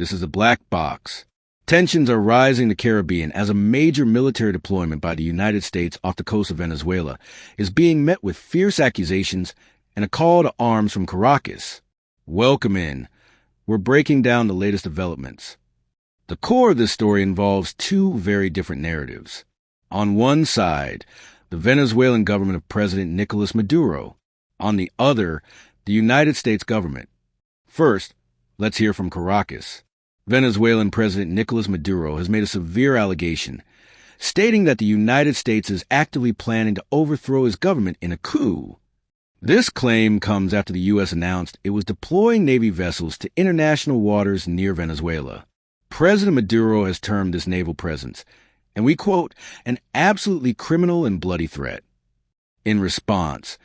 This is the black box. Tensions are rising in the Caribbean as a major military deployment by the United States off the coast of Venezuela is being met with fierce accusations and a call to arms from Caracas. Welcome in. We're breaking down the latest developments. The core of this story involves two very different narratives. On one side, the Venezuelan government of President Nicolás Maduro. On the other, the United States government. First, let's hear from Caracas. Venezuelan President Nicolás Maduro has made a severe allegation, stating that the United States is actively planning to overthrow his government in a coup. This claim comes after the U.S. announced it was deploying Navy vessels to international waters near Venezuela. President Maduro has termed this naval presence, and we quote, an absolutely criminal and bloody threat. In response,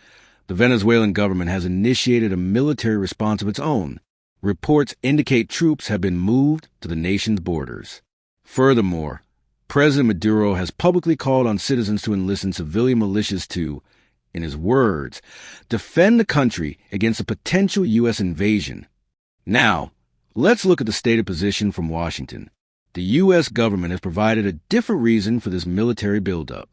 the Venezuelan government has initiated a military response of its own. Reports indicate troops have been moved to the nation's borders. Furthermore, President Maduro has publicly called on citizens to enlist in civilian militias to, in his words, defend the country against a potential U.S. invasion. Now, let's look at the stated position from Washington. The U.S. government has provided a different reason for this military buildup.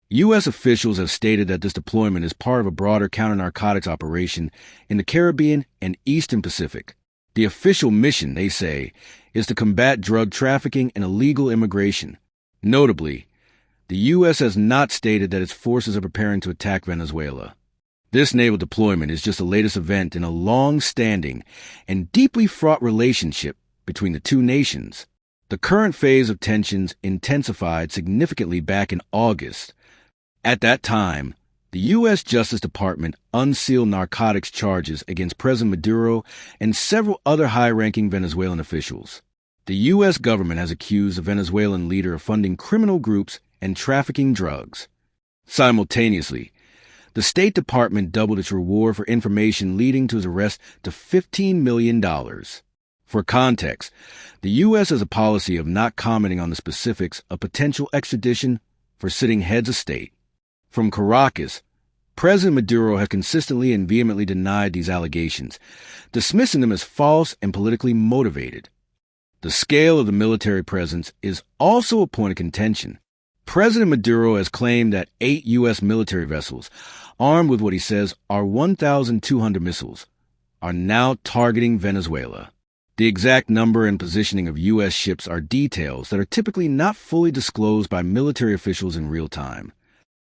U.S. officials have stated that this deployment is part of a broader counter-narcotics operation in the Caribbean and Eastern Pacific. The official mission, they say, is to combat drug trafficking and illegal immigration. Notably, the U.S. has not stated that its forces are preparing to attack Venezuela. This naval deployment is just the latest event in a long-standing and deeply fraught relationship between the two nations. The current phase of tensions intensified significantly back in August. At that time, the U.S. Justice Department unsealed narcotics charges against President Maduro and several other high-ranking Venezuelan officials. The U.S. government has accused the Venezuelan leader of funding criminal groups and trafficking drugs. Simultaneously, the State Department doubled its reward for information leading to his arrest to $15 million. For context, the U.S. has a policy of not commenting on the specifics of potential extradition for sitting heads of state. From Caracas, President Maduro has consistently and vehemently denied these allegations, dismissing them as false and politically motivated. The scale of the military presence is also a point of contention. President Maduro has claimed that 8 U.S. military vessels, armed with what he says are 1,200 missiles, are now targeting Venezuela. The exact number and positioning of U.S. ships are details that are typically not fully disclosed by military officials in real time.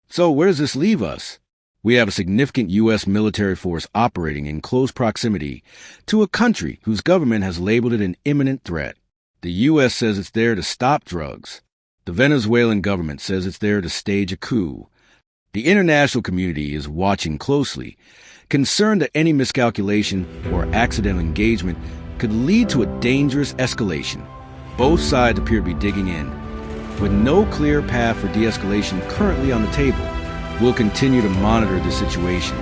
So where does this leave us? We have a significant U.S. military force operating in close proximity to a country whose government has labeled it an imminent threat. The U.S. says it's there to stop drugs. The Venezuelan government says it's there to stage a coup. The international community is watching closely, concerned that any miscalculation or accidental engagement could lead to a dangerous escalation. Both sides appear to be digging in. With no clear path for de-escalation currently on the table, we'll continue to monitor the situation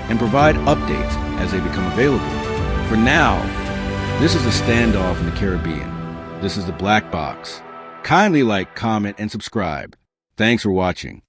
and provide updates as they become available. For now, this is a standoff in the Caribbean. This is the Black Box. Kindly like, comment, and subscribe. Thanks for watching.